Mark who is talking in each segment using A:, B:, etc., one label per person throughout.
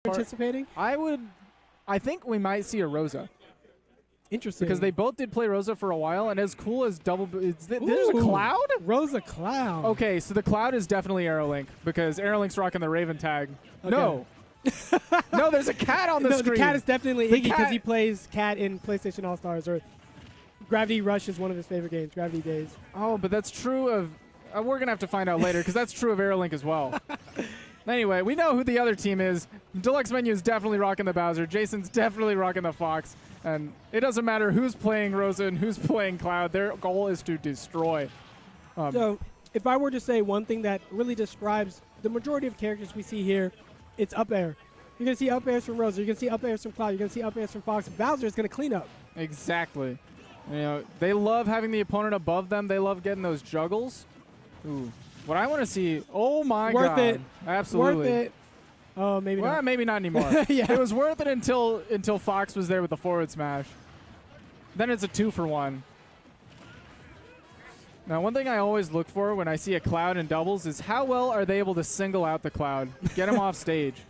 A: participating?
B: I think we might see a Rosa.
A: Interesting.
B: Because they both did play Rosa for a while, and as cool as there's a Cloud?
A: Rosa Cloud.
B: Okay, so the Cloud is definitely AeroLink, because AeroLink's rocking the Raven tag.
A: Okay.
B: No. No, there's a cat on the screen.
A: The cat is definitely Iggy because he plays cat in PlayStation All-Stars, or Gravity Rush is one of his favorite games, Gravity Days.
B: Oh, but that's true of... we're going to have to find out later, because that's true of AeroLink as well. Anyway, we know who the other team is. Deluxemenu is definitely rocking the Bowser. JaySon's definitely rocking the Fox. And it doesn't matter who's playing Rosa and who's playing Cloud. Their goal is to destroy.
A: So if I were to say one thing that really describes the majority of characters we see here, it's up air. You're going to see up airs from Rosa. You're going to see up airs from Cloud. You're going to see up airs from Fox. Bowser is going to clean up.
B: Exactly. You know, they love having the opponent above them. They love getting those juggles. Ooh. What I want to see, oh my God.
A: Worth it.
B: Absolutely.
A: Worth it. Oh, maybe not.
B: Well, maybe not anymore.
A: Yeah.
B: It was worth it until Fox was there with the forward smash. Then it's a 2-for-1. Now, one thing I always look for when I see a Cloud in doubles is how well are they able to single out the Cloud, get him off stage.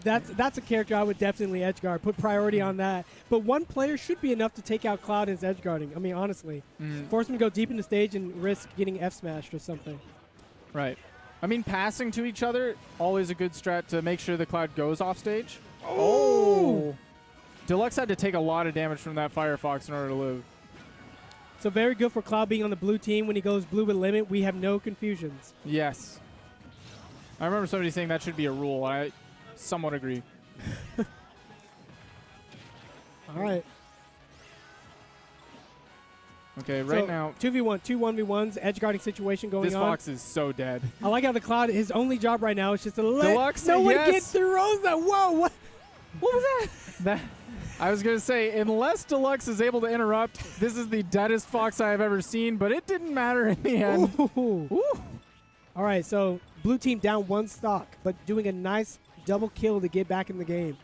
A: That's a character I would definitely edge guard, put priority on that. But one player should be enough to take out Cloud in his edge guarding. I mean, honestly. Force him to go deep in the stage and risk getting F-smashed or something.
B: Right. I mean, passing to each other, always a good strat to make sure the Cloud goes off stage. Oh! Deluxe had to take a lot of damage from that Firefox in order to live.
A: So very good for Cloud being on the blue team. When he goes blue with limit, we have no confusions.
B: Yes. I remember somebody saying that should be a rule. I somewhat agree.
A: All right.
B: Okay, right now.
A: 2v1, 2 1v1s, edge guarding situation going on.
B: This Fox is so dead.
A: I like how the Cloud, his only job right now is just to let
B: Deluxe,
A: no one
B: yes.
A: get through Rosa. Whoa, what was that?
B: I was going to say, unless Deluxe is able to interrupt, this is the deadest Fox I have ever seen, but it didn't matter in the end.
A: Ooh. All right, so blue team down 1 stock, but doing a nice double kill to get back in the game.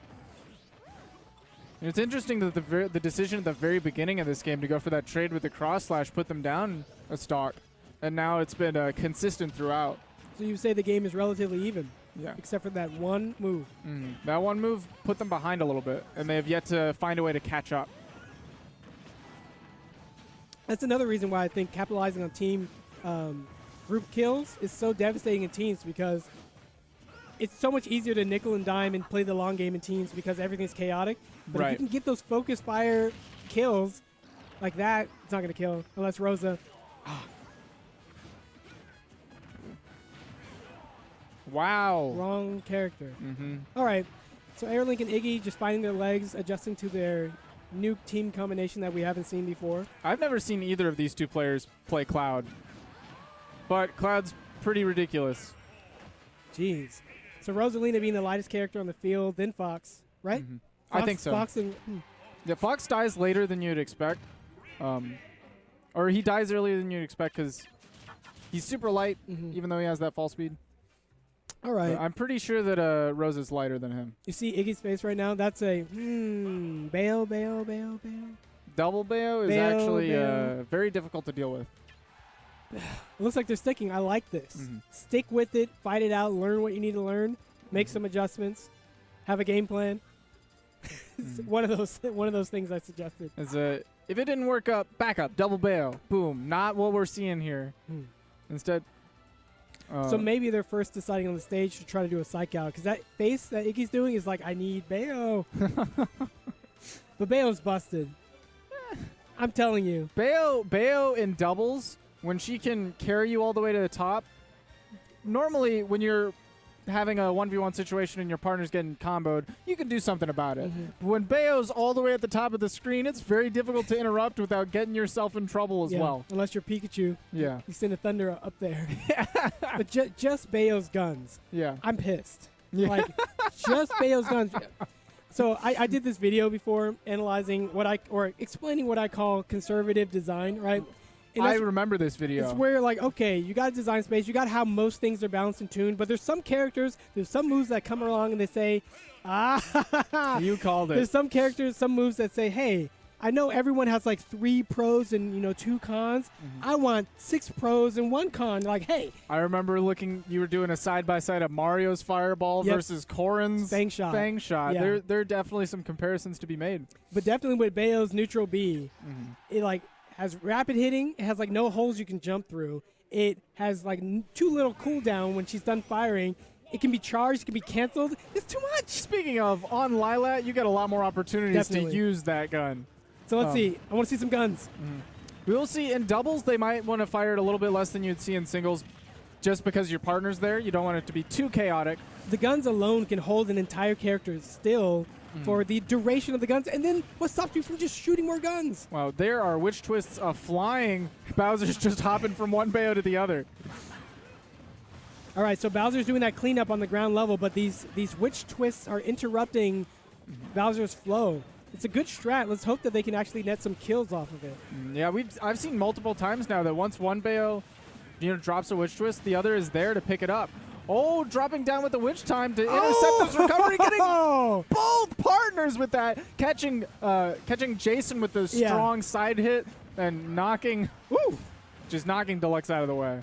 B: It's interesting that the decision at the very beginning of this game to go for that trade with the cross slash put them down a stock, and now it's been consistent throughout.
A: So you say the game is relatively even?
B: Yeah.
A: Except for that one move.
B: That one move put them behind a little bit, and they have yet to find a way to catch up.
A: That's another reason why I think capitalizing on team group kills is so devastating in teams, because it's so much easier to nickel and dime and play the long game in teams because everything's chaotic. But if you can get those focus fire kills like that, it's not going to kill unless Rosa.
B: Wow.
A: Wrong character. All right. So AeroLink and Iggy just finding their legs, adjusting to their new team combination that we haven't seen before.
B: I've never seen either of these two players play Cloud. But Cloud's pretty ridiculous.
A: Jeez. So Rosalina being the lightest character on the field, then Fox, right?
B: I think so.
A: Fox and
B: yeah, Fox dies later than you'd expect. Or he dies earlier than you'd expect because he's super light, even though he has that fall speed.
A: All right.
B: I'm pretty sure that Rose is lighter than him.
A: You see Iggy's face right now? That's a bail.
B: Double bail is actually very difficult to deal with.
A: It looks like they're sticking. I like this. Stick with it, fight it out, learn what you need to learn, make some adjustments, have a game plan. One of those things I suggested.
B: If it didn't work up, back up, double bail, boom. Not what we're seeing here. Instead.
A: So maybe they're first deciding on the stage to try to do a psych out, because that face that Iggy's doing is like, I need Bayo. But Bayo's busted. I'm telling you.
B: Bayo in doubles, when she can carry you all the way to the top, normally when you're having a 1v1 situation and your partner's getting comboed, you can do something about it. But when Bayo's all the way at the top of the screen, it's very difficult to interrupt without getting yourself in trouble as well.
A: Unless you're Pikachu.
B: Yeah.
A: You send a Thunder up there. But just Bayo's guns.
B: Yeah.
A: I'm pissed. Yeah. Like, just Bayo's guns. So I did this video before analyzing explaining what I call conservative design, right? And
B: I remember this video.
A: It's where, like, okay, you got to design space. You got how most things are balanced and tuned. But there's some characters, there's some moves that come along and they say,
B: you called it.
A: There's some characters, some moves that say, hey, I know everyone has like 3 pros and 2 cons. I want 6 pros and 1 con. Like, hey,
B: I remember you were doing a side-by-side of Mario's Fireball versus Corrin's
A: Fang Shot.
B: Yeah. There are definitely some comparisons to be made.
A: But definitely with Bayo's neutral B, it like has rapid hitting. It has like no holes you can jump through. It has like too little cooldown when she's done firing. It can be charged, it can be canceled. It's too much.
B: Speaking of, on Lilat, you get a lot more opportunities to use that gun.
A: So let's see. I want to see some guns.
B: We will see in doubles, they might want to fire it a little bit less than you'd see in singles just because your partner's there. You don't want it to be too chaotic.
A: The guns alone can hold an entire character still for the duration of the guns. And then what stops you from just shooting more guns?
B: Wow, there are witch twists flying. Bowser's just hopping from one Bayo to the other.
A: All right, so Bowser's doing that cleanup on the ground level, but these witch twists are interrupting Bowser's flow. It's a good strat. Let's hope that they can actually net some kills off of it.
B: Yeah, I've seen multiple times now that once one Bayo drops a witch twist, the other is there to pick it up. Oh, dropping down with the witch time to intercept this recovery, getting both partners with that, catching JaySon with the strong side hit and knocking Deluxe out of the way.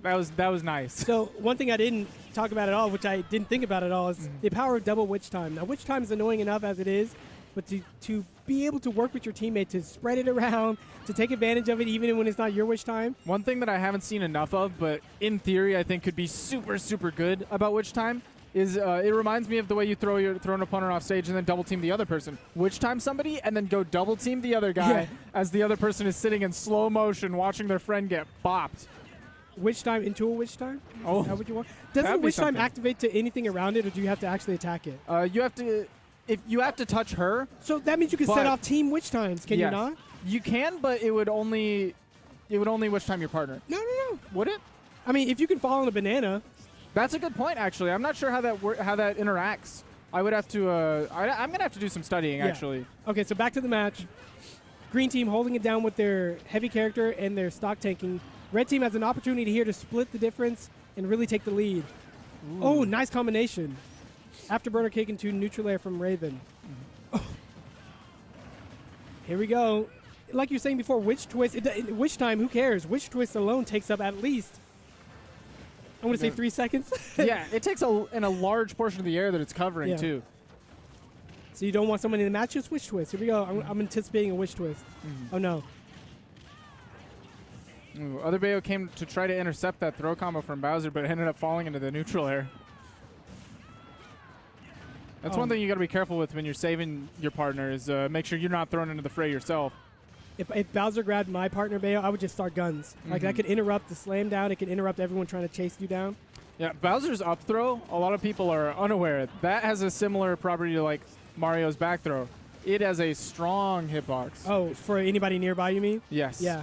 B: That was nice.
A: So one thing I didn't talk about at all, which I didn't think about at all, is the power of double witch time. Now, witch time is annoying enough as it is, but to be able to work with your teammate, to spread it around, to take advantage of it even when it's not your witch time.
B: One thing that I haven't seen enough of, but in theory I think could be super, super good about witch time is it reminds me of the way you throw an opponent off stage and then double team the other person. Witch time somebody and then go double team the other guy as the other person is sitting in slow motion watching their friend get bopped.
A: Witch time into a witch time?
B: Oh,
A: is that what you want? Doesn't witch time activate to anything around it, or do you have to actually attack it?
B: You have to touch her.
A: So that means you can set off team witch times. Can you not?
B: You can, but it would only witch time your partner.
A: No.
B: Would it?
A: I mean, if you can fall on a banana.
B: That's a good point, actually. I'm not sure how that interacts. I would have to. I'm gonna have to do some studying, actually.
A: Okay, so back to the match. Green team holding it down with their heavy character and their stock tanking. Red team has an opportunity here to split the difference and really take the lead. Ooh. Oh, nice combination. Afterburner kick into neutral air from Raven. Oh. Here we go. Like you were saying before, witch twist. Witch time, who cares? Witch twist alone takes up at least, I want to say 3 seconds.
B: Yeah, it takes in a large portion of the air that it's covering, too.
A: So you don't want someone in the match, just witch twist. Here we go. I'm anticipating a witch twist. Oh, no.
B: Ooh, other Bayo came to try to intercept that throw combo from Bowser, but it ended up falling into the neutral air. That's one thing you got to be careful with when you're saving your partner is make sure you're not thrown into the fray yourself.
A: If Bowser grabbed my partner Bayo, I would just start guns. Like that could interrupt the slam down. It could interrupt everyone trying to chase you down.
B: Yeah, Bowser's up throw, a lot of people are unaware. That has a similar property to like Mario's back throw. It has a strong hitbox.
A: Oh, for anybody nearby, you mean?
B: Yes.
A: Yeah.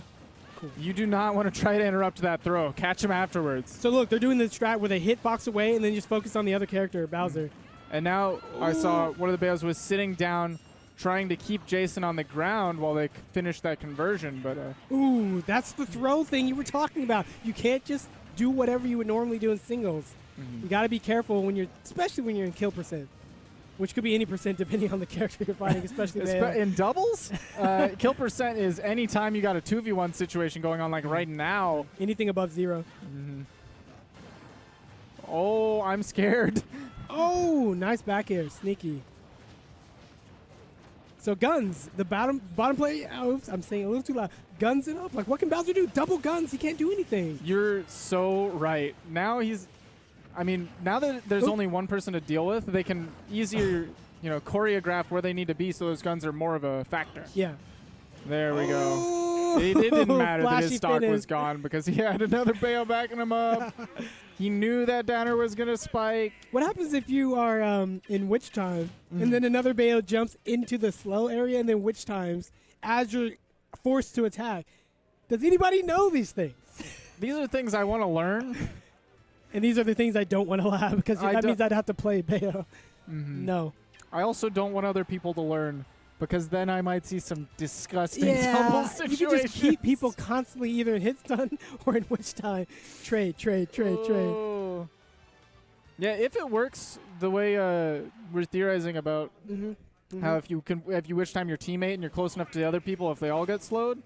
A: Cool.
B: You do not want to try to interrupt that throw. Catch him afterwards.
A: So look, they're doing the strat where they hit box away and then just focus on the other character, Bowser.
B: And now I saw one of the Bayos was sitting down trying to keep JaySon on the ground while they finished that conversion. But
A: ooh, that's the throw thing you were talking about. You can't just do whatever you would normally do in singles. You got to be careful especially when you're in kill percent. Which could be any percent depending on the character you're fighting, especially
B: in doubles. Kill percent is any time you got a 2v1 situation going on, like right now.
A: Anything above 0.
B: Oh, I'm scared.
A: Oh, nice back air, sneaky. So guns, the bottom play. Oops, I'm saying a little too loud. Guns it up. Like what can Bowser do? Double guns. He can't do anything.
B: You're so right. Now now that there's only one person to deal with, they can easier, choreograph where they need to be so those guns are more of a factor.
A: Yeah.
B: There we go. It didn't matter that his stock was gone because he had another Bayo backing him up. He knew that downer was going to spike.
A: What happens if you are in witch time and then another Bayo jumps into the slow area and then witch times as you're forced to attack? Does anybody know these things?
B: These are things I want to learn.
A: And these are the things I don't want to have because that means I'd have to play Bayo. No.
B: I also don't want other people to learn because then I might see some disgusting double situations.
A: You can just keep people constantly either in hit stun or in witch time. Trade.
B: Yeah, if it works the way we're theorizing about, How if you wish time your teammate and you're close enough to the other people, if they all get slowed,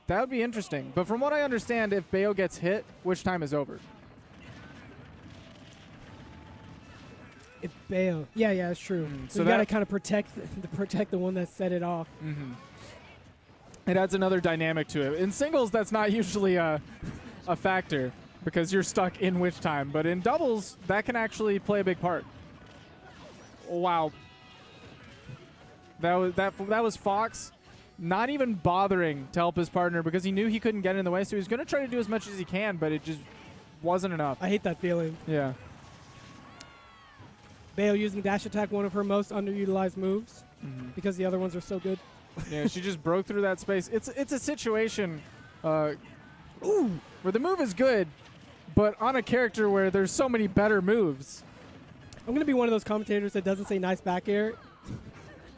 B: that would be interesting. But from what I understand, if Bayo gets hit, wish time is over.
A: If Bayo, yeah, that's true. So you gotta kind of protect the one that set it off.
B: It adds another dynamic to it. In singles, that's not usually a factor because you're stuck in wish time. But in doubles, that can actually play a big part. Wow. That was Fox not even bothering to help his partner because he knew he couldn't get in the way, so he was going to try to do as much as he can, but it just wasn't enough.
A: I hate that feeling.
B: Yeah.
A: Bayo using dash attack, one of her most underutilized moves because the other ones are so good.
B: Yeah, she just broke through that space. It's a situation where the move is good, but on a character where there's so many better moves.
A: I'm gonna be one of those commentators that doesn't say nice back air,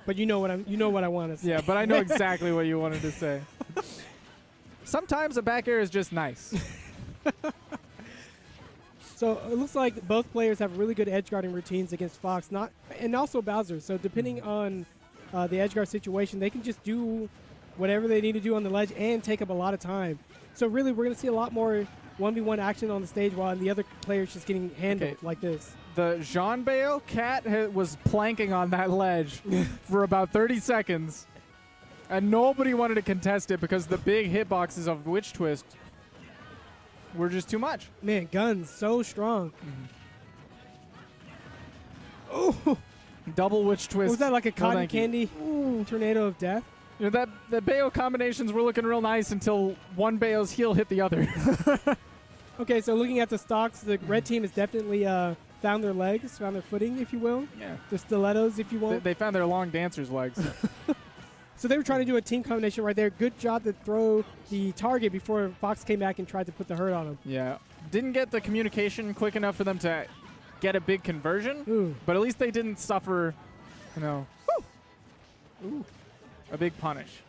A: but you know what I want to say.
B: Yeah, but I know exactly what you wanted to say. Sometimes a back air is just nice.
A: So it looks like both players have really good edge guarding routines against Fox, and also Bowser. So depending on the edge guard situation, they can just do whatever they need to do on the ledge and take up a lot of time. So really, we're going to see a lot more 1v1 action on the stage while the other player's just getting handled like this.
B: The Jean Bayo cat was planking on that ledge for about 30 seconds, and nobody wanted to contest it because the big hitboxes of Witch Twist were just too much.
A: Man, guns so strong. Oh,
B: double Witch Twist.
A: Was that like a cotton candy tornado of death?
B: You know, the Bayo combinations were looking real nice until one Bayo's heel hit the other.
A: Okay, so looking at the stocks, the red team has definitely found their legs, found their footing, if you will.
B: Yeah.
A: The stilettos, if you will.
B: They found their long dancer's legs.
A: So they were trying to do a team combination right there. Good job to throw the target before Fox came back and tried to put the hurt on him.
B: Yeah. Didn't get the communication quick enough for them to get a big conversion, but at least they didn't suffer, a big punish.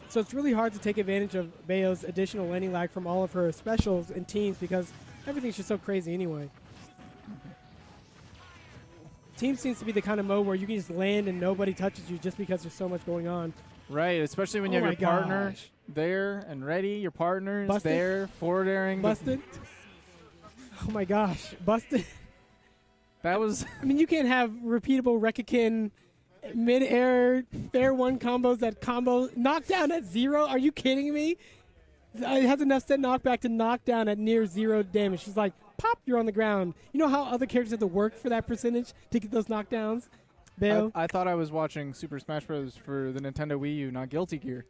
A: So it's really hard to take advantage of Bayo's additional landing lag from all of her specials and teams because everything's just so crazy anyway. Team seems to be the kind of mode where you can just land and nobody touches you just because there's so much going on.
B: Right, especially when you have your partner there and ready, your partner is there, forward airing.
A: Busted? Oh my gosh, busted.
B: That was...
A: I mean, you can't have repeatable Rekakin mid-air fair one combos that combo knockdown at 0. Are you kidding me? It has enough set knockback to knock down at near 0 damage. She's like, pop, you're on the ground. You know how other characters have to work for that percentage to get those knockdowns? Bayo?
B: I thought I was watching Super Smash Bros. For the Nintendo Wii U, not Guilty Gear.